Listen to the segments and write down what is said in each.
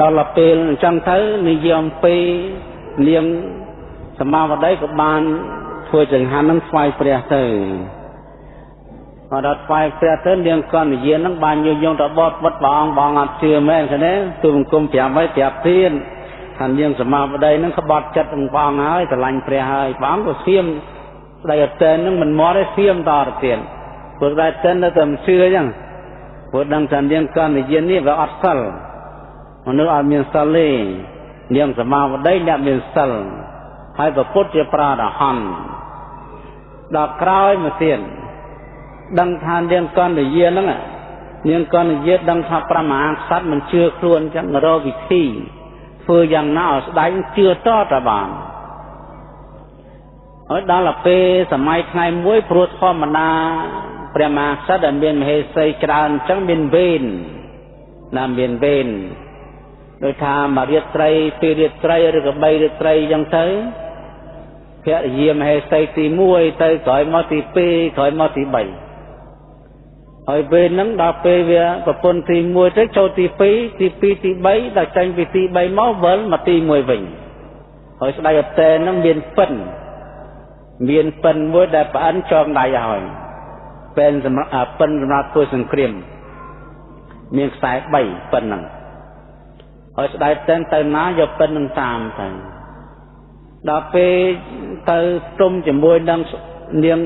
ដល់ទៅពេលអញ្ចឹងទៅនិយមពីនាងសមាវតីក៏បានធ្វើចង្ហាន់នឹងស្វែងព្រះទៅដល់ស្វែងព្រះទៅនាងកណ្ដយានឹងបានញុះញង់ទៅបត់វត្តព្រះអង្គបងអត់ជឿមែនទេទូបង្គំ5ហើយប្រាប់ទៀតថានាងសមាវតីនឹងក្បត់ចិត្តនឹងព្រះអង្គហើយស្រឡាញ់ព្រះហើយព្រះអង្គក៏សៀមស្ដីអត់តែនឹងមិនមកទេសៀមតទៅទៀតព្រោះតែតែនៅតែមិនជឿអញ្ចឹងព្រោះដឹងថានាងកណ្ដយានេះវាអត់សិលមនុស្សអត់មានសិលទេនាងសមាវតីអ្នកមានសិលហើយព្រះពុទ្ធជាប្រារហន្តដល់ក្រោយមកទៀតដឹងថានាងកណ្ដយាហ្នឹងនាងកណ្ដយាដឹងថាព្រះមហាក្សត្រមិនជឿខ្លួនអញ្ចឹងរកវិធីធ្វើយ៉ាងណាឲ្យស្ដេចជឿតតបានហើយដល់ទៅពេលសម័យថ្ងៃមួយព្រោះធម្មតាព្រះមហាក្សត្រដែលមានមហេសីច្រើនអញ្ចឹងមានវេនណាមានវេនដោយថាមួយរាត្រីពីររាត្រីឬក៏3រាត្រីអញ្ចឹងទៅភរិយាមហេសីទី1ទៅក្រោយមកទី2ក្រោយមកទី3ហើយពេលហ្នឹងដល់ពេលវាប្រពន្ធទី1ទៅចូលទី2ទី2ទី3ដល់ចេញពីទី3មកវិលមកទី1វិញហើយស្ដេចអតេហ្នឹងមានពិនមួយដែលប្រអិនចងដៃឲ្យពេលសម្រាប់ពិនសម្រាប់ធ្វើសង្គ្រាមមានខ្សែ3ពិនហ្នឹងហើយស្ដេចទៅណាយកពិននឹងតាមទៅដល់ពេលទៅទុំជាមួយនឹងនាង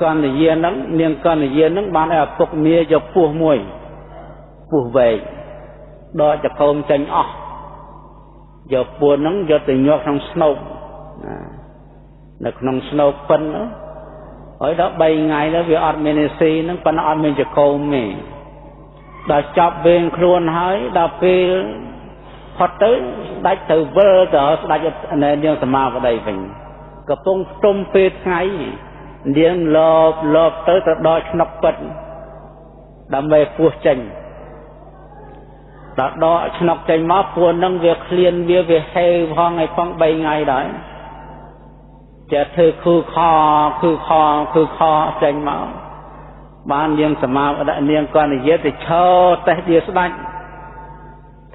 កណ្ដយាហ្នឹងបានឲ្យឪពុកមាយកពស់មួយពស់វែកដកចកោមចេញអស់យកពស់ហ្នឹងយកទៅញាក់ក្នុងស្នូកនៅក្នុងស្នូកពិនហើយដល់3ថ្ងៃទៅវាអត់មាននេស៊ីហ្នឹងប៉ុន្តែអត់មានចកោមទេដល់ចាប់វេងខ្លួនហើយដល់ពេលផុតទៅស្ដេចទៅវិលទៅស្ដេចនាងសមាវតីវិញកំពុងផ្ទុំពេលថ្ងៃនាងលបទៅដល់ឆ្នុកពិតដើម្បីពោះចេញដល់ដកឆ្នុកចេញមកពួននឹងវាឃ្លានវាហេវផងឲ្យផង3ថ្ងៃដែរចេះធ្វើគឺខចេញមកបាននាងសមាវតីនាងកណ្ដយាទៅឈរតេះdiaស្ដេច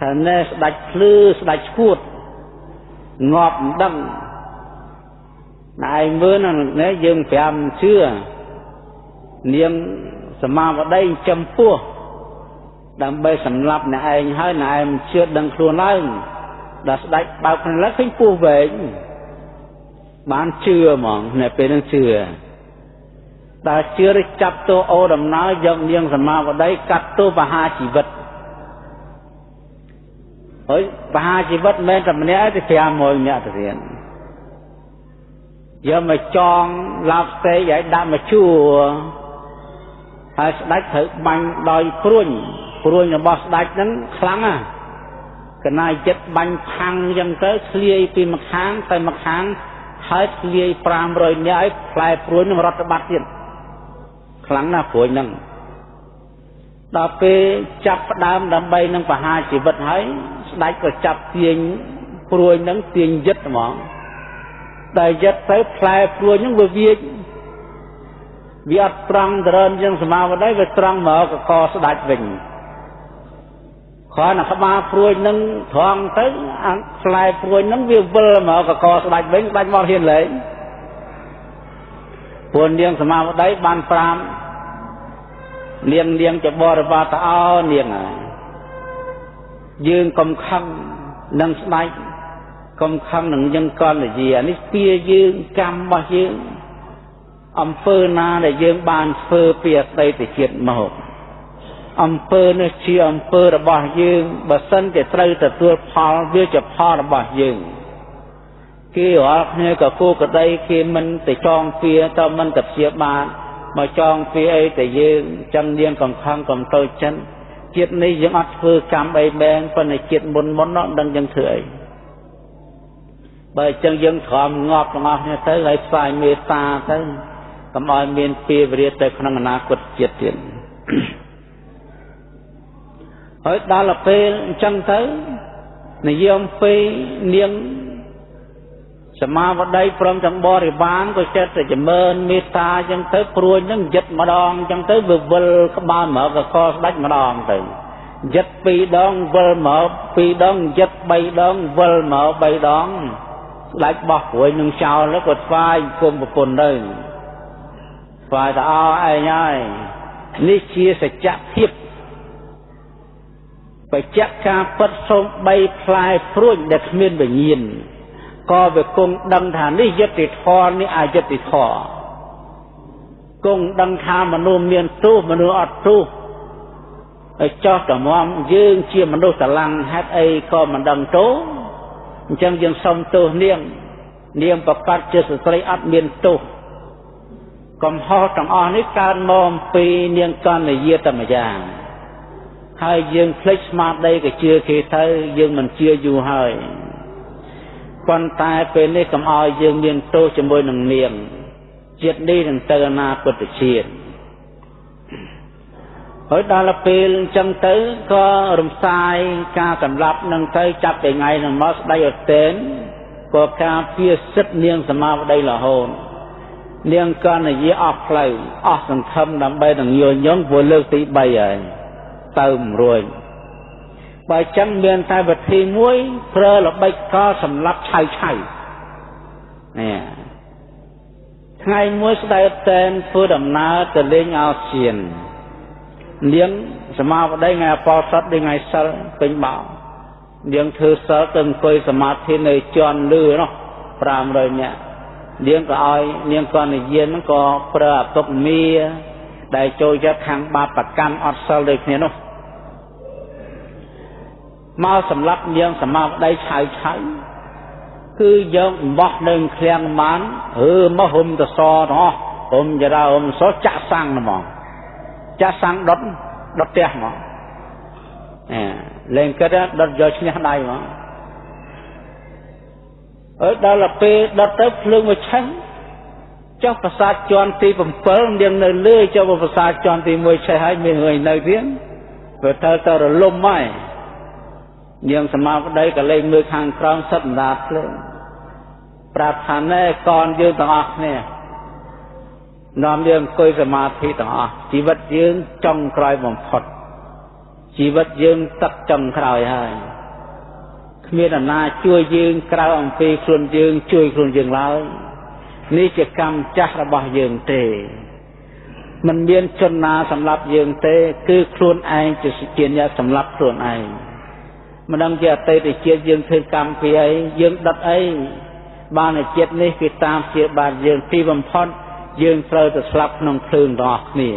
ថាណែស្ដេចភ្លឺស្ដេចឈួតងាប់មិនដឹងណែឯងមើលណែយើង5ជឿនាងសមាវតីចំពោះដើម្បីសម្លាប់អ្នកឯងហើយអ្នកឯងជឿដឹងខ្លួនឡើងដល់ស្ដេចបើកខ្លួនឡើងឃើញពស់វែងបានជឿហ្មងនៅពេលហ្នឹងជឿដល់ជឿរចាប់ទោសអូដំណើរយកនាងសមាវតីកាត់ទោសបហាជីវិតហើយបហាជីវិតមិនមែនតែម្នាក់ទេ500នាក់ទៅទៀតយកមកចងឡាប់ស្ទេកឲ្យដាក់មកជួរហើយស្ដេចត្រូវបាញ់ដោយព្រួញរបស់ស្ដេចហ្នឹងខ្លាំងណាស់កណាយចិត្តបាញ់ផាំងអញ្ចឹងទៅធ្លាយពីម្ខាងទៅម្ខាងហើយធ្លាយ500នាក់ឲ្យផ្លែព្រួញនឹងរត់ទៅបាត់ទៀតខ្លាំងណាស់ព្រួញហ្នឹងដល់ពេលចាប់ផ្ដើមដើម្បីនឹងបហាជីវិតហើយស្ដេចក៏ចាប់ទាញព្រួញហ្នឹងទាញយឹតហ្មងតែយឹតទៅផ្លែព្រួញហ្នឹងវាអត់ត្រង់ដរើនយ៉ាងសមាវតីវាត្រង់មកកកស្ដេចវិញគ្រាន់តែក្បាលព្រួយនឹងត្រង់ទៅអាផ្លែព្រួយនឹងវាវិលមកកកស្ដេចវិញស្ដេចមកហ៊ានលែងព្រោះនាងសមាវតីបាន5នាងចបរវតអោនាងយើងកុំខឹងនឹងស្ដេចកុំខឹងនឹងយើងកណ្ដយានេះពៀយើងកម្មរបស់យើងអំពើណាដែលយើងបានធ្វើពីអតីតជាតិមកអំពើនេះជាអំពើរបស់យើងបើសិនជាត្រូវទទួលផលវាជាផលរបស់យើងគេរាល់គ្នាក៏គូក្តីគេមិនទៅចងពៀតើមិនទៅព្យាបាទមកចងពៀអីតែយើងចឹងនាងកំខំកំតូចចិនជាតិនេះយើងអត់ធ្វើកម្មអីមែនប៉ុន្តែជាតិមុននោះដឹងយើងធ្វើអីបើចឹងយើងទ្រាំងាប់ទាំងអស់គ្នាទៅហើយផ្សាយមេត្តាទៅកុំឲ្យមានពីវិរិយទៅក្នុងអនាគតជាតិទៀតហើយដល់ពេលអញ្ចឹងទៅនិយមពេលនាងសមាវតីព្រមទាំងបរិវារក៏ចិត្តតែចម្រើនមេត្តាអញ្ចឹងទៅព្រួយនឹងយឹតម្ដងអញ្ចឹងទៅវាវិលក្បាលមកកកស្ដេចម្ដងទៅ giật pi đong vơ mở pi đong giật bay đong vơ mở bay đong lại bọc với nung sao nó còn phai cùng một phần đây phải ta ai nhai ní chia sẽ chặt thiệp phải chắc ca bất sông bay phai phruôi đẹp miên về nhìn co về cung đăng thà ní giật thì thò ní ai giật thì thò cung đăng thà mà nu miên tu mà nu ọt tu cho cả mong dương chia mà nu tà lăng hát ấy co mà đăng tố chẳng dương sông tu niệm niệm bậc phát chưa sự tây ắt miên tu còn ho trong on ní can mom pi niệm con này dê tầm giang hai dương flex smart đây cái chưa khi thấy dương mình chưa dù hơi con tai bên đây cầm oi dương miên tu cho môi nằng niệm chết đi đừng tơ na bật chiên ở đó là pin chân tới có rùm sai ca sầm lập nâng tới chặt để ngày nâng mót đây ở tên có ca phía sức niên sầm vào đây là hồn niên con này dễ ọc lại ọc thằng thâm đám bay thằng nhiều nhóm vừa lơ tí bay rồi tầm rồi bài chân miền tai vật thi muối phơ là bay co sầm lập chạy chạy nè ngày muối đây ở tên phơi đầm ná từ lên ao xiên niên sầm vào đây ngày po sắt đây ngày sơ bình bảo niên thư sơ từng coi sầm mát thế này tròn lư nó pram rồi nhỉ niên có ai niên con này duyên nó có phơ tộc mía đại trôi cho thằng ba bạc can ọt sơ được nhỉ nó mau sầm lấp niên sầm vào đây chạy chạy cứ giống bọt đừng khen mán mà hôm ta so đó hôm giờ ra hôm số chả sang mà chả sang đốt tè mà lên cái đó đốt giờ như thế này mà ở đó là pe đốt tới lương mà trắng choภาษาจรตีผมเปิลเดียงเนยเลื่อยchoภาษาจรตีมวยใช้ให้มีngười nơi tiếng về thơ tơ rồi lôm mai nhưngสมาธิได้ก็เลยมือข้างครองสัตว์ดาบเลยปราบฐานแน่ก่อนยืนต่างออกเนี่ยน้อมยืนคุยสมาธิต่างออกชีวิตยืนจ้องคลายบ่มพดชีวิตยืนตักจ้องคลายให้มีแต่นาช่วยยืนกล่าวอังปีครุนยืนช่วยครุนยืนแล้วนี่จะกรรมจักรบะยืนเตมันเบียนชนนาสำหรับยืนเตคือครุนไอจะเกียนยาสำหรับครุนไอมันดังจะเตติเจียยืนคือกรรมปีไอยืนดัดไอบ้านในเจ็ดนี้คือตามเจียบานยืนที่บำพอนยืนเปล่าจะสลับนองคลื่นดอกนี่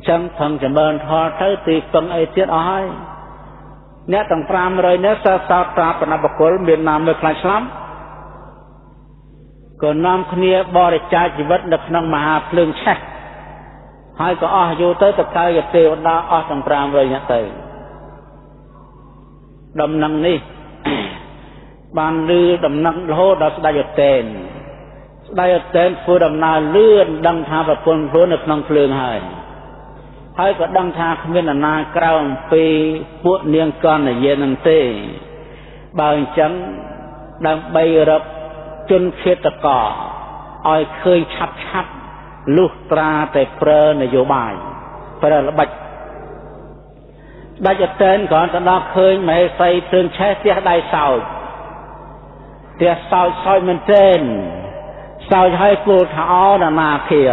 ฉันทั้งจะเบินทอเท่าตีปังไอเจ็ดอ้อยเนี่ยต่างปรามเลยเนี่ยสาวตราปนบกลเมียนนาเมื่อคลายสลัมก็นำขณีบริจาคชีวิตนักนังมหาเพลิงแช่ให้ก็อ้ออยู่เตยตะไคร้กับเตวดาอ้อต่างปรามเลยเนี่ยเตยดำนังนี่บานลือดำนังโลดสดายเตนสดายเตนฟูดำนาเลื่อนดังทาแบบคนพลุนนังเพลิงให้ก็ดังทาขมิ้นนากราวปีปวดเนียงก้อนในเย็นนังเต้บางจังดังใบรับจนเชื่อตะก่ออ้อยเคยชัดลูกตราแต่เพลนโยบายเพลระบัดได้จะเต้นก่อนตอนนั้นเคยไม่ใส่เพลิงแช่เสียได้เศร้าเสียเศร้าซอยมันเต้นเศร้าให้ปูเท้านาเขีย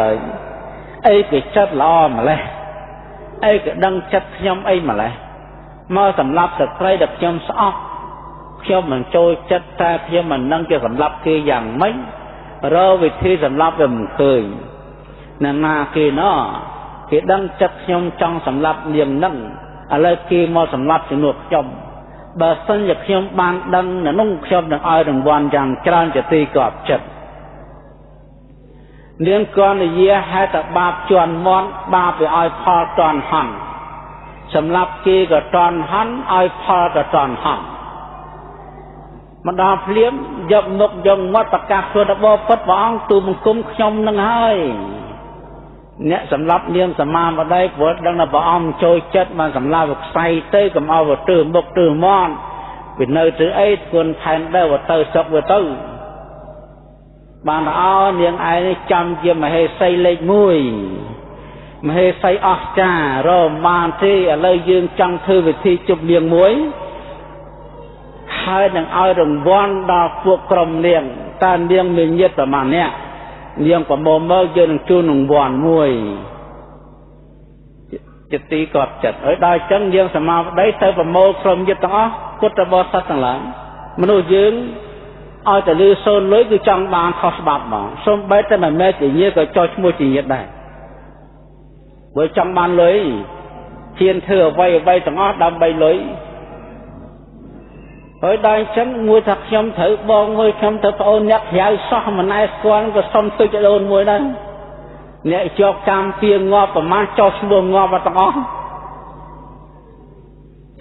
ไอ้กิจจัดล้อมาเลยไอ้ก็ดังจัดขยมไอ้มาเลยมาสำหรับสักไรดับขยมซอกขยมมันโจยจัดแต่ขยมมันนั่งจะสำหรับคืออย่างไม่เราวิธีสำหรับแบบมันเคยนาคือเนาะคือดังจัดขยมจังสำหรับเลี้ยงนั่งอะไรคือมาสำหรับสนุกขยมบาสัญญาขยมบานดังนุ่งขยมดังอ้อยดังวันอย่างกลางจะตีกอบจัดเลี้ยงก้อนเยี่ยให้แต่บาปจวนมอนบาปไปอ้อยพอตอนหันสำหรับกีกับตอนหันอ้อยพอกับตอนหันมันดาเพลี้ยมยกนกยงวัดประกาศตัวตะบอปัดวางตูมคุ้มขยมนั่งให้เนี่ยสำหรับเลี้ยงสมามาได้ปวดดังนั้นบ่อ้อมโจยจัดมาสำหรับใส่เต้กับเอาว่าตื่นบกตื่นมอนเป็นเนยถือไอ้คนแทนได้ว่าเต้ซอกว่าเต้บางอ้อเนียงไอ้นี่จำเยี่ยมมาให้ใส่เล็กมุ้ย មហេសីអស្ចារ្យរមបានទេឥឡូវយើងចង់ធ្វើវិធីជប់លៀងមួយហើយនឹងឲ្យរង្វាន់ដល់ពួកក្រុមនាងតើនាងមានញាតិប្រមាណអ្នកនាងប្រមូលមកយើងនឹងជូនរង្វាន់មួយចិត្តទីកត់ចិត្តហើយដល់អញ្ចឹងយើងសមាបតីទៅប្រមូលក្រុមញាតិទាំងអស់ពុទ្ធបរិស័ទទាំងឡាយមនុស្សយើងឲ្យតែលឺសូនលុយគឺចង់បានខុសច្បាប់មកសូម្បីតែមិនមែនជាញាតិក៏ចោះឈ្មោះជាញាតិដែរបើចង់បានលុយហ៊ានធ្វើអ្វីទាំងអស់ដើម្បីលុយហើយដល់អញ្ចឹងមួយថាខ្ញុំត្រូវបងមួយខ្ញុំទៅប្អូនអ្នកក្រៅសោះមិនណែស្គាល់ក៏សុំទុកចដូនមួយដែរអ្នកជាប់កម្មពៀងាប់ប្រមាណចោះឈ្មោះងាប់ទាំងអស់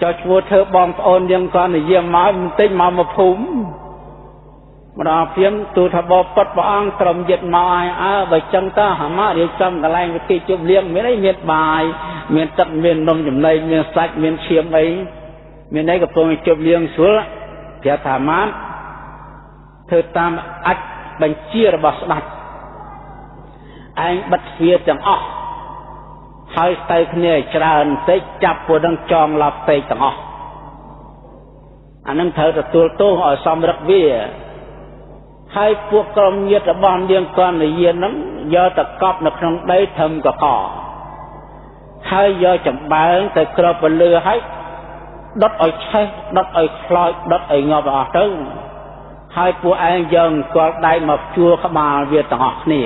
ចោះឈ្មោះធ្វើបងប្អូនយើងគាត់និយាយមកបន្តិចមកមកភូមិម្ដងព្រាមទូថាបបពុតព្រះអង្គក្រុមយិត្តមកឲ្យបើចឹងតើហាមករៀបចំកន្លែងវិធីជប់លៀងមានអីមានបាយមានទឹកមាននំចំណីមានសាច់មានឈាមអីមានអីកំពុងជប់លៀងស្រួលព្រះថាម៉ាតធ្វើតាមអាចបញ្ជារបស់ស្ដេចឯងបិទទ្វារទាំងអស់ហើយទៅគ្នាច្រើនតិចចាប់ពួកនឹងចងឡប់ពេកទាំងអស់អានឹងត្រូវទទួលទោសឲ្យសមរឹកវាហើយពួកក្រុមញាតិរបស់នាងកណ្ដយានឹងយកទៅកប់នៅក្នុងដីធំកកហើយយកចំបើងទៅគ្របពលឺហើយដុតឲ្យឆេះដុតឲ្យខ្លោចដុតឲ្យងាប់អស់ទៅហើយពួកឯងយកអង្គលដៃមកជួលក្បាលវាទាំងអស់គ្នា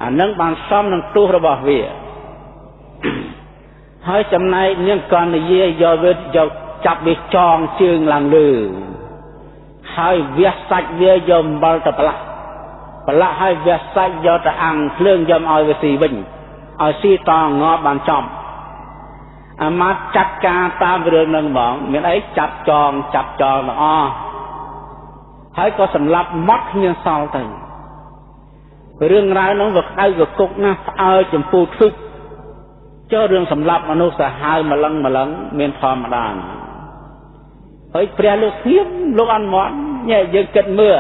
អានឹងបានសមនឹងទោសរបស់វាហើយចំណែកនាងកណ្ដយាយកវាយកចាប់វាចងជើងឡើងលើហើយវះសាច់វាយកអំបិលទៅប្រឡាក់ហើយវះសាច់យកទៅអាំងភ្លើងយកឲ្យវាស៊ីវិញឲ្យស៊ីតងាប់បានចំអាមាត្យចាត់ការតាមរឿងនឹងហ្មងមានអីចាប់ចងទាំងអស់ហើយក៏សម្លាប់ម៉ត់គ្មានសល់ទៅរឿងរ៉ាវនោះវាក្តៅកគុកណាស់ផ្អើលចម្ពូធឹកចុះរឿងសម្លាប់មនុស្សសាហាវម្លឹងមានធម្មតាហើយព្រះលោកធៀបលោកអនុម័តញ៉ែយើងគិតមើល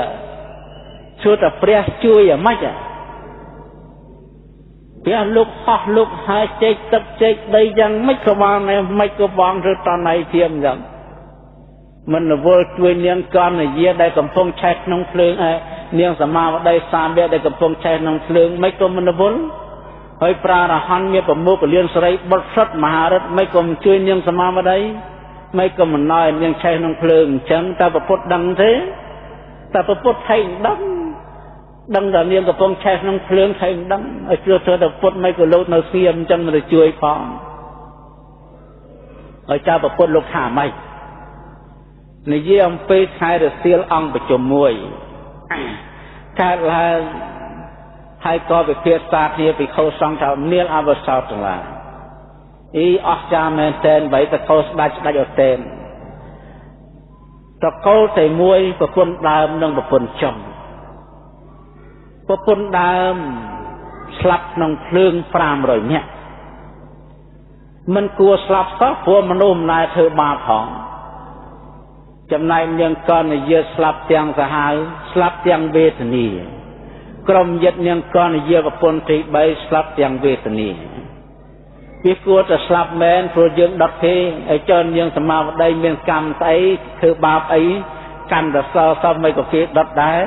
សួរតែព្រះជួយអាម៉េចព្រះលោកហោះលោកហើយចេកទឹកចេកដីយ៉ាងម៉េចក៏បានមិនក៏បងឬតណៃធៀមយ៉ាងមិនរវល់ជួយនាងកណ្ដយាដែលកំពុងឆេះក្នុងភ្លើងនាងសមាវតីសាមៈដែលកំពុងឆេះក្នុងភ្លើងមិនក៏មិនរវល់ហើយប្រារហ័នមានប្រមុខពលានស្រីបុត្រសុទ្ធមហារិទ្ធមិនក៏មិនជួយនាងសមាវតីមិនក៏មិនណយនាងឆេះក្នុងភ្លើងអញ្ចឹងតើប្រពុតដឹងទេតើប្រពុតថៃដឹងតែនាងកំពុងឆេះក្នុងភ្លើងថៃដឹងឲ្យជឿទៅតែពុតមិនក៏លោកនៅស្ងៀមអញ្ចឹងមិនទៅជួយផងហើយចៅប្រពុតលោកថាម៉េចនិយាយអំពីខែរសៀលអង្គប្រជុំមួយកើតឡើងហើយក៏វិភាសាគ្នាពីខុសសង្ឃថានាងអវសោតទាំងឡាយអស្ចារ្យមែនទែនបីតកោស្ដេចឧទែនតកោតែមួយប្រពន្ធដើមនិងប្រពន្ធចុងប្រពន្ធដើមស្លាប់ក្នុងភ្លើង500នាក់មិនគួរស្លាប់សោះព្រោះមនុស្សមិនដែលធ្វើបាបផងចំណែកនាងកណ្ដយាស្លាប់ទាំងសាហាវស្លាប់ទាំងវេទនាក្រុមយិត្តនាងកណ្ដយាប្រពន្ធទី3ស្លាប់ទាំងវេទនាវាគួរតែស្លាប់មែនព្រោះយើងដុតគេឲ្យចននាងសមាវតីមានកម្មស្អីធ្វើបាបអីកាន់តែសល់មិនក៏គេដុតដែរ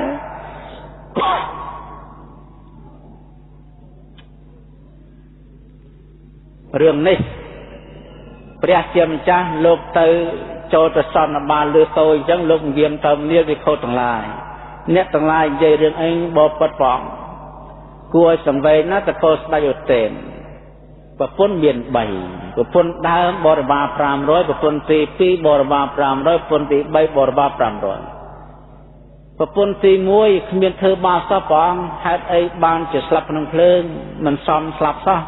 រឿងនេះព្រះជាម្ចាស់លោកទៅចូលទៅសន្និបាតលើតូចអញ្ចឹងលោកនិយាយទៅនាងវិខុទាំងឡាយអ្នកទាំងឡាយនិយាយរឿងអីបបិទ្ធផងគួរឲ្យសង្វេគណាតកោស្ដេចឧទែនប្រពន្ធមាន3ប្រពន្ធដើមបរិវារ500ប្រពន្ធទី2បរិវារ500ប្រពន្ធទី3បរិវារ500ប្រពន្ធទី1គ្មានធ្វើបាបសោះព្រះអង្គហេតុអីបានជាស្លាប់ក្នុងភ្លើងមិនសមស្លាប់សោះ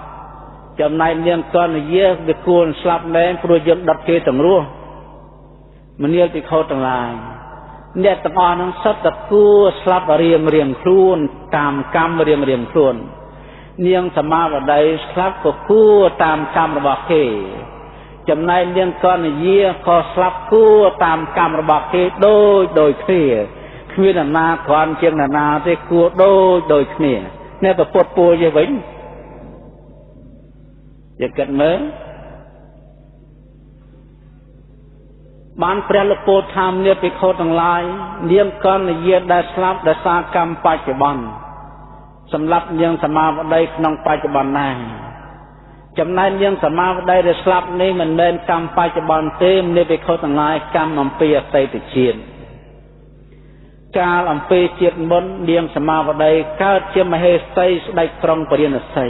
ចំណែកនាងកណ្ដយាវាគួរស្លាប់មែនព្រោះយើងដុតគេទាំងរស់មនាលពិខុទាំងឡាយអ្នកទាំងអស់នឹងសុទ្ធតែគួរស្លាប់រៀងខ្លួនតាមកម្មរៀងខ្លួននាងសមាវតីស្លាប់ក៏គួរតាមកម្មរបស់គេចំណែកនាងកណ្ដយាក៏ស្លាប់គួរតាមកម្មរបស់គេដូចគ្នាគ្មាននរណាគ្រាន់ជាងនរណាទេគួរដូចគ្នា nè bà bột bùa về vĩnh giờ cận mớ bán pre lục bột tham nè bị khô tầng lai niêm con là dìa đa slap đa sa cam pa chì bòn sầm lấp nhưng sầm ma vào đây nông pa chì bòn này chấm nay nhưng sầm ma vào đây để slap này mình nên cam pa chì bòn thêm nè bị khô tầng lai cam nằm pia tây tự chiếnการอำเภอเจียดมนเลี้ยงสมาวันใดข้าเชื่อมาให้ใส่ได้ตรงประเด็นใส่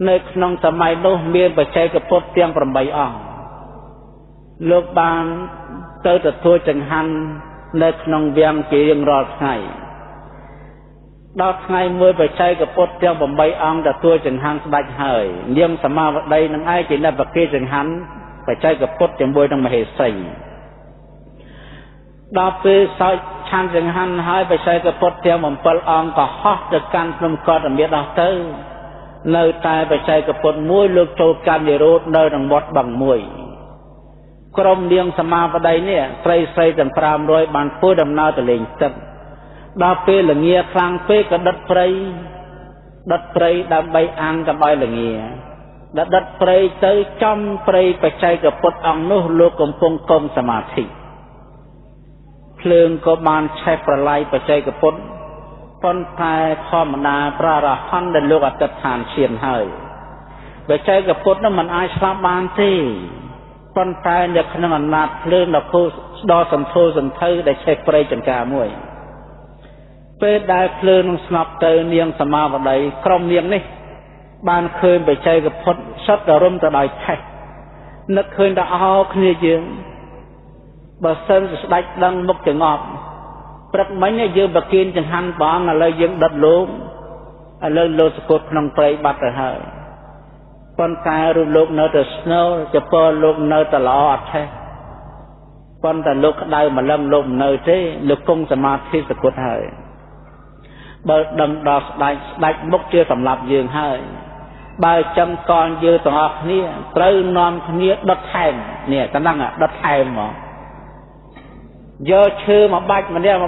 ในขนมสมัยโน้มเมียนไปใช้กับพดเตียงประใบอ่องโลกบางเติร์ดทัวจังหันในขนมเบียงเกียงรอดไงดอกไงมวยไปใช้กับพดเตียงประใบอ่องแต่ทัวจังหันสบายหายเลี้ยงสมาวันใดนั่งไอ้จีน่าประเกจังหันไปใช้กับพดจังบวยต้องมาให้ใส่ดาวเปย์สายชันจังหันหายไปใช้กับพดเทียมมันเปิลอองก็ฮอกจากการนำกอดเมียดาวเตอร์เนื้อตายไปใช้กับพดมวยลูกโจการเยรูเนื้อดังบดบังมวยกรมเลี้ยงสมาปไดเนี่ยใส่ใส่จังพรามรอยบานพูดดำนาตะเลงตึกดาวเปย์หลังเงียคลางเปย์กับดัดไพรดำใบอังกับใบหลังเงียดัดไพรเตยจอมไพรไปใช้กับพดอองนู้ลูกกงกงสมาธิเพลิงก็บานใช้ประไลประใจกับพ้นพ้นภายธรรมนาพระราหันเดินโลกอัตถานเชียนให้ประใจกับพ้นนั้นมันอายสลับบานที่พ้นภายเด็กขนาดนาเพลิงดอกโคดอสันโทสันเทยได้ใช้ประจังกามวยเป็ดได้เพลิงสนับเตยเนียงสมาบันไดกรมเนียงนี่บานเคยประใจกับพ้นชัดดารมตะได้แท้นึกเคยได้เอาเคลียยืงบะเซนสได้ดังมุกจะงอบปรักมันเนี่ยยืมบะกินจังหันบางอะไรยังดัดล้มอะไรโลสกุลนองไตรบัตรหายปนกายรูปโลกเนื้อแต่สโนจะพอโลกเนื้อตลอดแท้ปนแต่โลกได้มาเริ่มโลกเนื้อที่โลกคงสมาธิสกุลหายบะดังดอกได้มุกเชื่อสำหรับยืงหายบายจังกรยืนต่อเนี่ยไตรนอมเนี่ยดัดแทงเนี่ยก็นั่งอ่ะดัดแทงหมอเยอะชื่อมาบัดมันเนี่ยม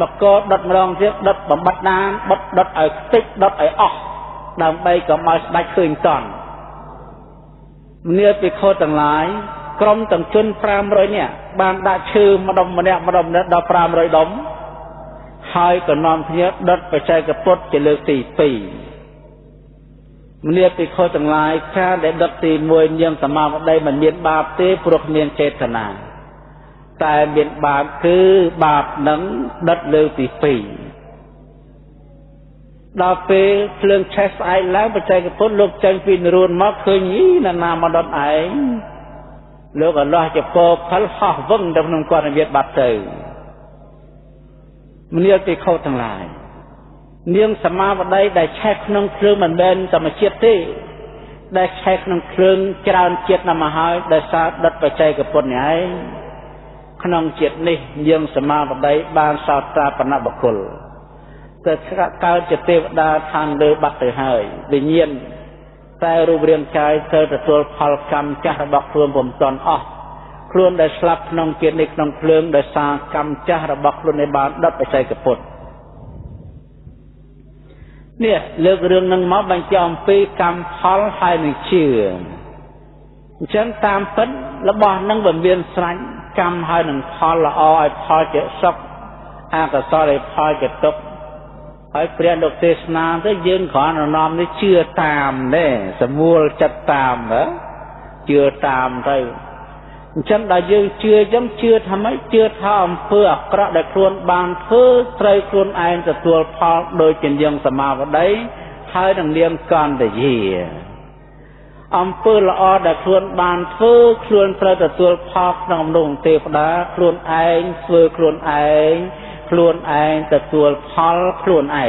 าก็ดัดมาลองเสียดัดบำบัดน้ำดัดไอ้ติ๊กดัดไอ้ออกดำไปก็มาได้คืนก่อนเนี่ยไปโคต่างหลายกรมต่างชนพรามรอยเนี่ยบางได้ชื่อมาดมเนี่ยดาพรามรอยดมให้ก็นอนเนี่ยดัดไปใช้กับปลดจะเลือกปีเนี่ยไปโคต่างหลายแค่ได้ดัดตีมวยยังสมาได้มันเมียนบาปเต้ปลุกเมียนเจตนาแต่เบียนบาปคือบาปนั้นดัดเลือตีปีดาวเปเพลิงใช้สายแล้วไปใจกับพ้นโลกจังปีนรูนมาเคยงี้นามาดัดไอโลกอัลลอฮ์จะพอพัลฮะวังดำนงกวนเบียดบาปเตอมันเรียกไปเข้าทั้งหลายเนียงสมาบัดได้แช่ขนมเครื่องมันเบนแต่มาเชียดที่ได้แช่ขนมเครื่องจานเจียดนำมาให้ได้ซาดัดไปใจกับพ้นไงขนมเจ็ดนี่ยังสมาบัดได้บานสาวตาปนบุคคลแต่การจะเทวดาทางเดือบัตรหายดิเงียนแต่รูปเรียงใจเธอจะตัวพลกรรมจะระบักรวมผมตอนอ้อคล้วนได้สลับขนมเจ็ดในขนมเครื่องได้สากรรมจะระบักรวมในบานดัดไปใส่กระปุกเนี่ยเลือกเรื่องนึงมาบรรจงปีกรรมพลให้ในเชื่อฉันตามเป็นระบอบนั่งบนเวียนสันกรรมให้หนึ่งพอละอ้อยพอจะซอกอากาศอะไรพอจะตกไอ้เปลี่ยนดอกเทศนาที่ยืนขอนน้อมนี่เชื่อตามเนี่ยสมูลจัดตามเหรอเชื่อตามได้ฉันได้ยืนเชื่อย้ำเชื่อทำไมเชื่อทำเพื่อกระได้ครวนบานเพื่อไตรครวนไอ้จะตัวพอโดยจินยังสมาวันได้ให้ดังเลี้ยงการแต่เยี่ยอำเภอละออได้ครวนบานเพื่อครวนพระแต่ตัวพอกนำลงเทพดาครวนไอ้เพื่อครวนไอ้ครวนไอ้แต่ตัวพอครวนไอ้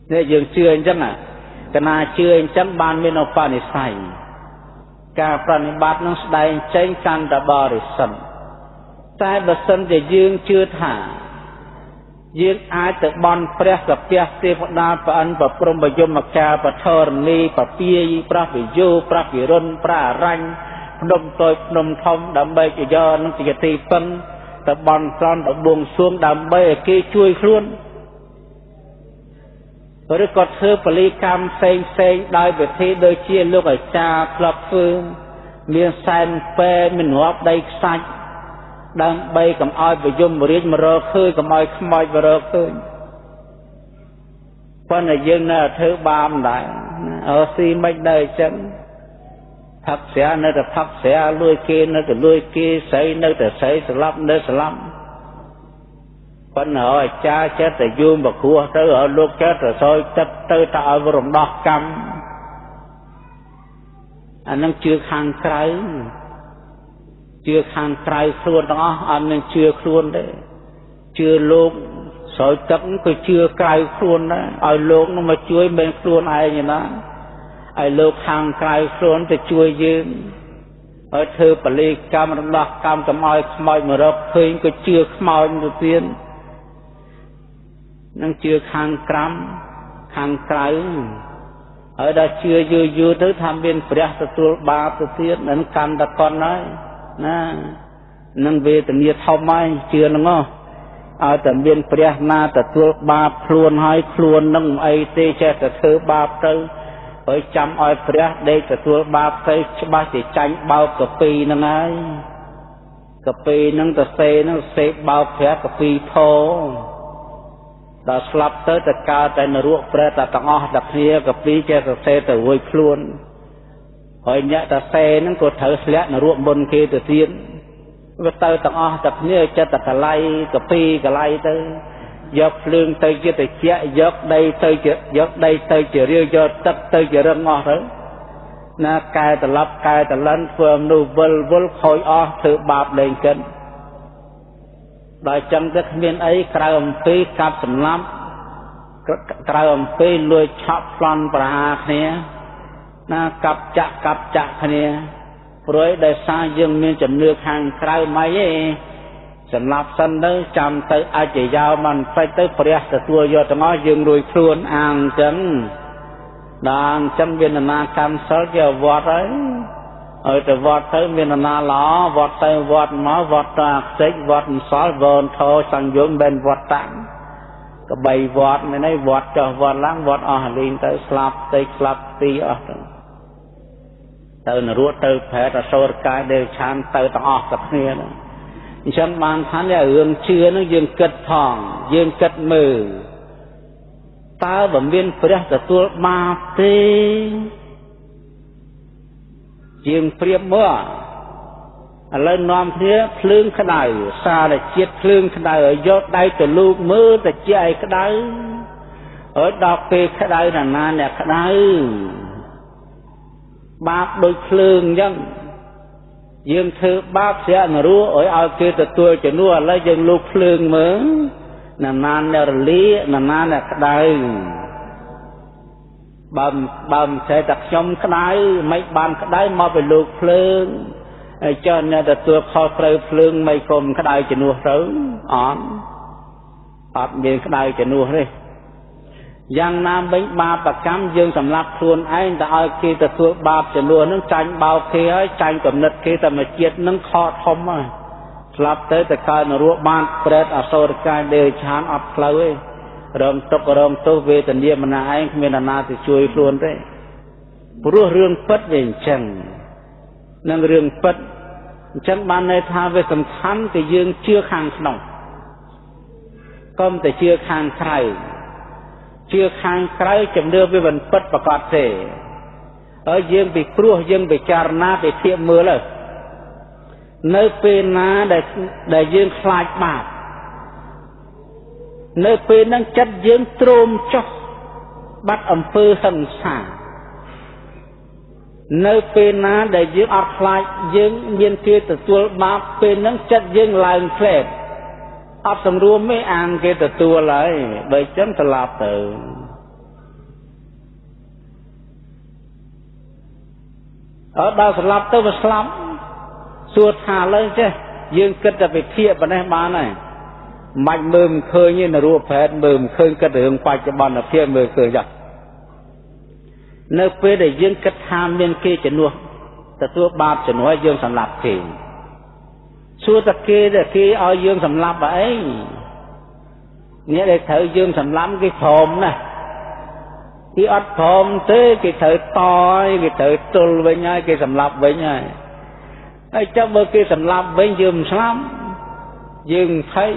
เนี่ยยังเชื่อจังอ่ะกนาเชื่อจังบานไม่นปานิสัยการปฏิบัตินั้นแสดงใจกันแต่บริสุทธิ์แต่บัดสันจะยืงเชื่อถ่ายืงอาจจะบอลเปรียกับเปียเทพดาปอันปพรหมยมกาปทรณีปเปียพระวิโยพระวิรุณพระรังพนมโตยพนมทอมดำใบจะยอนังจะตีปันแต่บอลซ้อนแต่บวงสวงดำใบกี่ช่วยคล้วน rồi có thưa bali cam sen đai về thế đôi chia lúc ở cha club phương miền san pe miền ngọc đây sạch đang bay cầm ai về dùng một riêng mà rơ khơi cầm ai không ai về rơ khơi quan này dương là thứ ba đại ở si mấy đời chẳng thắp sẽ nơi là thắp sẽ lôi kia nơi là lôi kia xây nơi là xây sờ lắm quan hỏi cha chết là vui mà khua tới ở lúc chết rồi thôi chết tới tạo vào rồng đỏ cam anh đang chưa khang trái luôn đó anh đang chưa luôn đấy chưa lúc soi chất cái chưa cài luôn đó ai lúc nó mà chui bên luôn ai như đó ai lúc khang cài luôn thì chui dương ở thư bali cam đỏ cam cầm ai mỏi mà rớt khơi cái chưa mỏi đầu tiên năng chưa khang trái ở đây chưa dư tới tham biênព្រះទទួលបាបទៅទៀតនឹងកម្មតកនហើយណានឹងវេទនាធំហើយជឿហ្នឹងឲ្យតែមានព្រះណាទទួលបាបខ្លួនហើយខ្លួននឹងអីទេចេះតែធ្វើបាបទៅហើយចាំឲ្យព្រះដេកទទួលបាបទៅច្បាស់ជាចាញ់បោកកាពីហ្នឹងហើយកពីហ្នឹងទៅសេហ្នឹងសេបោកព្រះកាពីធោដល់ស្លាប់ទៅតែកើតតែនរកប្រែតែទាំងអស់តែគ្នាកាពីចេះសរសេរទៅរួយខ្លួនហើយអ្នកតាសេហ្នឹងក៏ត្រូវធ្លាក់នរកមុនគេទៅទៀតវាទៅទាំងអស់តែគ្នាចិត្តតែកលៃកាពីកលៃទៅយកភ្លើងទៅជាតិចយកដីទៅជារាវយកទឹកទៅជារឹងអស់ទៅណាកែត្រឡប់កែត្រឡិនធ្វើមនុស្សវិលខូចអស់ធ្វើបាបលែងកិនដោយចឹងទៅគ្មានអីក្រៅអំពីកាប់សម្លាប់ក្រៅអំពីលួចឆក់ប្លន់ប្រហារគ្នាណាកាប់ចាក់គ្នាព្រោះដោយសារយើងមានជំនឿខាងក្រៅមិនអីសម្លាប់សិនទៅចាំទៅអាចយោមិនពេចទៅព្រះទទួលយកទាំងអស់យើងរួយខ្លួនអាងចឹងដល់ចឹងវាននាកម្មសិលជាវត្តហើយឲ្យទៅវត្តទៅមានណាល្អវត្តទៅវត្តមកវត្តតាខ្ទេចវត្តសល់វនធោសង្យមមិនវត្តតាំងក៏បីវត្តមានន័យវត្តចុះវត្តឡើងវត្តអស់លេងទៅស្លាប់ទៅស្លាប់ទីអស់ទៅនរកទៅប្រែតអសូរកាយដែលឆានទៅទាំងអស់តែគ្នាហ្នឹងអញ្ចឹងបានថារឿងជឿហ្នឹងយើងគិតផងយើងគិតមើលតើបើមានព្រះទទួលបាបទេជាងព្រៀបមើលឥឡូវនាំគ្នាភ្លើងក្តៅសារជាតិភ្លើងក្តៅឲ្យយកដៃទៅលូកមើលទៅជាឲ្យក្តៅឲ្យដល់ពេលក្តៅណាអ្នកក្តៅបាបដូចភ្លើងអញ្ចឹងយើងធ្វើបាបស្រាក់នរោឲ្យគេទទួលជំនួសឥឡូវយើងលូកភ្លើងមើលណាអ្នករលាណាអ្នកក្តៅបើមិនចេះតែខ្ញុំក្តៅមិនបានក្តៅមកไปលោកភ្លើងហើយចុះអ្នកទទួលខុសត្រូវភ្លើងមិនគុំក្តៅជំនួសទៅអត់មានក្តៅជំនួសទេយ៉ាងណាវិញបាបកម្មយើងសម្រាប់ខ្លួនឯងតែឲ្យគេទទួលបាបជំនួសនឹងចាញ់បោកគេហើយចាញ់កំណត់គេតែមួយជាតិនឹងខកធំហើយស្លាប់ទៅតែកើតនរកបានប្រែតអសូរកាយដែលឆានអត់ផ្លូវទេរងទុក្ខរងទោសវេទនាម្នាក់ឯងគ្មានអ្នកណាទៅជួយខ្លួនទេព្រោះរឿងពិតវាអញ្ចឹងនឹងរឿងពិតអញ្ចឹងបានន័យថាវាសំខាន់តែយើងជឿខាងក្នុងកុំតែជឿខាងក្រៅជឿខាងក្រៅជំនឿវាមិនពិតប្រកបទេហើយយើងពិគ្រោះយើងពិចារណាទៅធៀបមើលទៅនៅពេលណាដែលយើងខ្លាចបាបនៅពេលហ្នឹងចិត្តយើងទ្រាំចុះបាត់អំពើហិង្សានៅពេលណាដែលយើងអត់ខ្លាចយើងមានគេទទួលបាបពេលហ្នឹងចិត្តយើងឡើងផ្លែតអត់សម្រួមទេអាងគេទទួលហើយបើចឹងត្រឡប់ទៅដល់ស្លាប់ទៅវាស្លាប់សួរថាឡើយចេះយើងគិតតែវិភាគប៉ុណ្ណេះបានហើយមិនមើលមិនឃើញទេនរោប្រែតមើលមិនឃើញគិតរឿងបច្ចុប្បន្នភាពមើលឃើញចាស់នៅពេលដែលយើងគិតថាមានគេជំនួសទទួលបាបជំនួសយើងសម្លាប់គេសួរតែគេឲ្យយើងសម្លាប់អីអ្នកដែលត្រូវយើងសម្លាប់គេព្រមណាស់ គេអត់ព្រមទេគេត្រូវតឲ្យគេត្រូវទល់វិញហើយគេសម្លាប់វិញហើយហើយចាំបើគេសម្លាប់វិញយើងមិនស្លាប់យើងភ័យ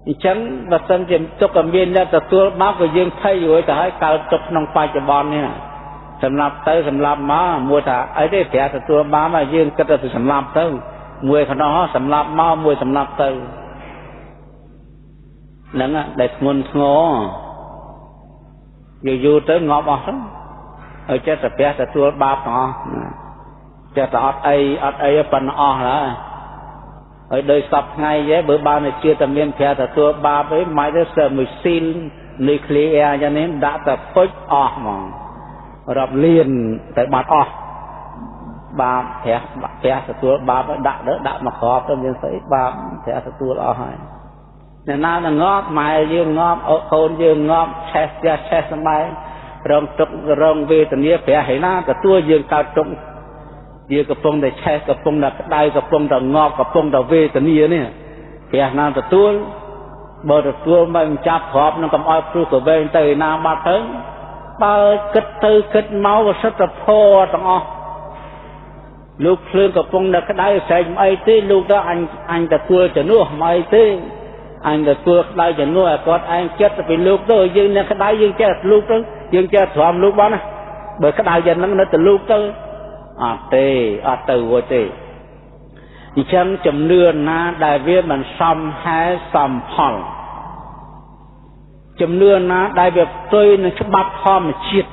អញ្ចឹងបើសិនជាទុកឲ្យមានអ្នកទទួលបាបក៏យើងភ័យរួចទៅហើយកើតទុកក្នុងបច្ចុប្បន្ននេះសម្លាប់ទៅសម្លាប់មកមួយថាអីទេប្រាទទួលបាបហើយយើងគិតទៅសម្លាប់ទៅមួយខ្នោះសម្លាប់មកមួយសម្លាប់ទៅហ្នឹងដែលធ្ងន់ធ្ងរយូរទៅងាប់អស់ទៅហើយចិត្តតែប្រាទទួលបាបទាំងអស់ចិត្តតែអត់អីប៉ុណ្ណោះអស់ហើយហើយដោយសពថ្ងៃទេបើបានជាតែមានប្រាទទួលបាបឯងមិនទៅស្មួយស៊ីលនុយក្លេអ៊ែរយ៉ាងនេះដាក់តែពុជអស់ហ្មងរាប់លានទៅបាត់អស់បាបប្រាទទួលបាបដាក់មកក្របទៅមានស្អីបាបប្រាទទួលអស់ហើយអ្នកណានឹងងាប់ម៉ែយើងងាប់កូនយើងងាប់ឆេះផ្ទះឆេះសម្បែងរងទុក្ខរងវេទនាព្រះហេណាទទួលយើងកើតទុក្ខយើងកំពុងតែឆេះកំពុងតែក្តៅកំពុងតែងាប់កំពុងតែវេទនានេះព្រះណាទទួលបើទទួលមិនចាប់ក្របនឹងកំអល់ព្រោះក៏វែងទៅណាបាត់ទៅបើគិតទៅគិតមកក៏សិតតែផទាំងអស់លោកភ្លើងកំពុងតែក្តៅស្រែកមិនអីទេលោកទៅអញទទួលជំនួសមិនអីទេអញទទួលក្តៅជំនួសឲ្យគាត់ឯងចិត្តទៅពីលោកទៅយើងអ្នកក្តៅយើងចេះលោកទៅយើងចេះទ្រាំលោកបានណាបើក្តៅយ៉ាងហ្នឹងនៅតែលោកទៅអត់ទេអត់ទៅរួចទេអញ្ចឹងជំនឿណាដែលវាមិនសមហេតុសមផលជំនឿណាដែលវាផ្ទុយនឹងច្បាប់ធម្មជាតិ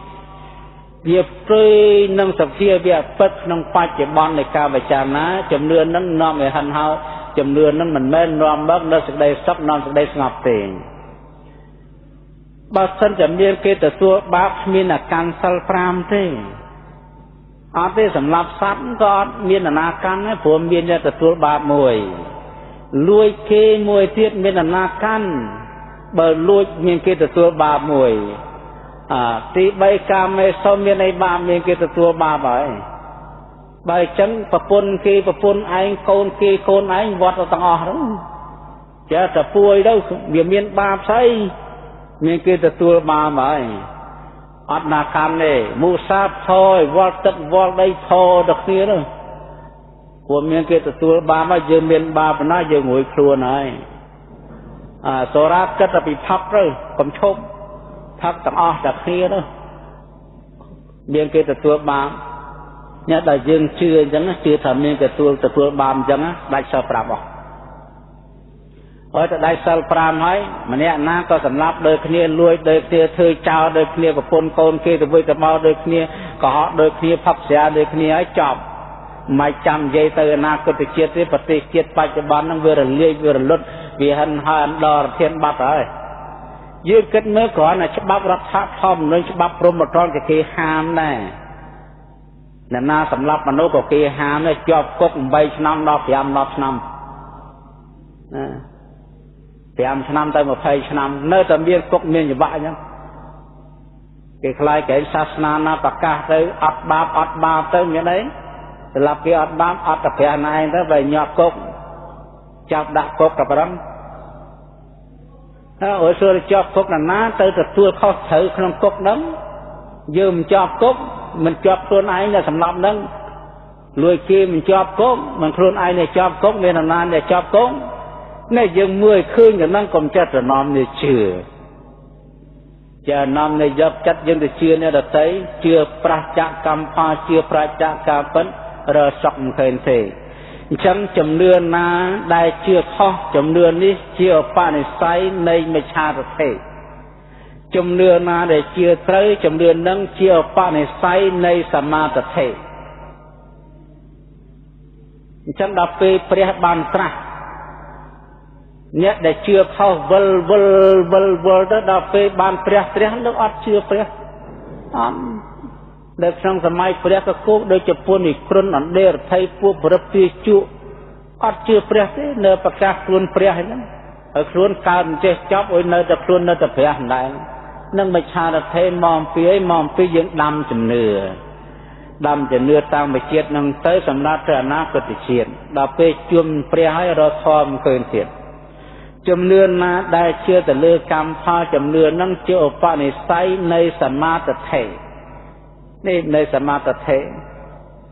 វាផ្ទុយនឹងសភាវៈពិតក្នុងបច្ចុប្បន្ននៃការពិចារណាជំនឿនឹងនាំឲ្យហិនហោចជំនឿនឹងមិនមែននាំមកនៅសេចក្តីសុខនាំសេចក្តីស្ងប់ទេបើសិនតែមានគេទទួលបាបគ្មានអាកម្មសិល5ទេអត់ទេសម្រាប់សត្វក៏អត់មានអនាកម្មដែរព្រោះមានអ្នកទទួលបាបមួយលួចគេមួយទៀតមានអនាកម្មបើលួចមានគេទទួលបាបមួយទី3កាមេសុំមានអីបាបមានគេទទួលបាបហើយបើអញ្ចឹងប្រពន្ធគេប្រពន្ធឯងកូនគេកូនឯងវត្តទៅទាំងអស់ហ្នឹងចេះតែពួយទៅវាមានបាបស្អីមានគេទទួលបាបហើយអត់ណាកម្មទេមូសាថយវល់ទឹកវល់ដីថទៅគ្នានោះព្រោះមានគេទទួលបាបហើយយើងមានបាបណាយើងរួយខ្លួនហើយសូរ៉ាគិតតែពីផឹកទៅកុំឈប់ផឹកទាំងអស់តែគ្នានោះមានគេទទួលបាបអ្នកដែលយើងជឿអញ្ចឹងជឿថាមានទទួលបាបអញ្ចឹងដាច់សិល5អស់ហើយតែដាច់សិល5ហើយម្នាក់ណាក៏សម្លាប់ដូចគ្នាលួចដូចគ្នាធ្វើចោលដូចគ្នាប្រពន្ធកូនគេទៅវិញទៅមកដូចគ្នាកុហកដូចគ្នាផឹកស្រាដូចគ្នាហើយចប់មិនចាំនិយាយទៅអនាគតជាតិទេប្រទេសជាតិបច្ចុប្បន្នហ្នឹងវារលាយវារលត់វាហិនហោចអន្តរធានបាត់ហើយយើងគិតមើលគ្រាន់តែច្បាប់រដ្ឋធម្មនុញ្ញច្បាប់ព្រហ្មទណ្ឌគេហាមដែរអ្នកណាសម្លាប់មនុស្សក៏គេហាមដែរជាប់គុក8ឆ្នាំដល់5 10ឆ្នាំណា5ឆ្នាំទៅ20ឆ្នាំនៅតែមានគុកមានច្បាប់អញ្ចឹងគេខ្លាចកែសាសនាណាប្រកាសទៅអត់បាបទៅមានអីសម្រាប់គេអត់បាបអត់តែប្រាណឯងទៅបើញាប់គុកចាប់ដាក់គុកតែប៉ុណ្ណឹងអូសួរជាប់គុកណាទៅទទួលខុសត្រូវក្នុងគុកហ្នឹងយើងមិនជាប់គុកមិនជាប់ខ្លួនឯងតែសម្រាប់ហ្នឹងលួចគេមិនជាប់គុកមិនខ្លួនឯងតែជាប់គុកមានអំណាចតែជាប់គុកនេះយើងមើលឃើញតែហ្នឹងកុំចិត្តរណំនេះជឿចានាំនៃយកចិត្តយើងទៅជឿអ្នកដទៃជឿប្រះចាកកម្មផលជឿប្រះចាកការពិតរសក់មិនឃើញទេអញ្ចឹងជំនឿណាដែលជឿខុសជំនឿនេះជាឧបនិស្ស័យនៃមិច្ឆាទិដ្ឋិជំនឿណាដែលជឿត្រូវជំនឿនឹងជាឧបនិស្ស័យនៃសមាទិដ្ឋិអញ្ចឹងដល់ពេលព្រះបានត្រាស់អ្នកដែលជឿខុសវិលទៅដល់ពេលបានព្រះលោកអត់ជឿព្រះអត់នៅក្នុងសម័យព្រះក៏គោកដូចជាពុននិក្រុនអន្តេរថៃពួកប្រពទាជក់អត់ជឿព្រះទេនៅប្រកាសខ្លួនព្រះហ្នឹងហើយខ្លួនកើតអញ្ចេះចប់អុយនៅតែខ្លួននៅតែព្រះម្ដែងនឹងមិច្ឆាទិដ្ឋិមកពីយើងដាំជំនឿតាមវិជាតិនឹងទៅសម្រាប់ទៅអនាគតជាតិដល់ពេលជួមព្រះហើយរកធម៌មិនឃើញទៀត ជំនឿណាដែលជឿទៅលើកម្មផលជំនឿនឹងជាឧបនិស្ស័យនៃសមាទិដ្ឋិនេះនៃសមាទិដ្ឋិ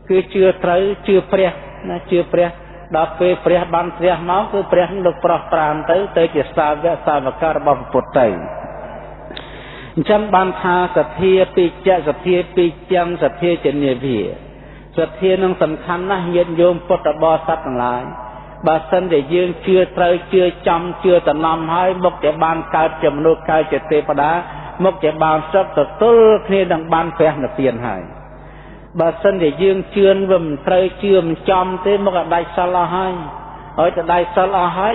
គឺជឿត្រូវជឿព្រះណាជឿព្រះដល់ពេលព្រះបានព្រះមកគឺព្រះនឹងលោកប្រោះប្រានទៅជាសាវកសាវករបស់ពុទ្ធទៅអញ្ចឹងបានថាសទ្ធាពីចសទ្ធាពីចឹងសទ្ធាជានិវាសទ្ធានឹងសំខាន់ណាស់ញាតិញោមពុទ្ធបរិស័ទទាំងឡាយបើសិនជាយើងជឿត្រូវជឿចំជឿតំណំហើយមុខជាបានកើតជាមនុស្សកើតជាទេវតាមុខជាបានសុខទទួលគ្នានឹងបានព្រះនិព្វានហើយបើសិនជាយើងជឿវាមិនត្រូវជឿមិនចំទេមុខឲ្យដាច់សិលអស់ហើយហើយទៅដាច់សិលអស់ហើយ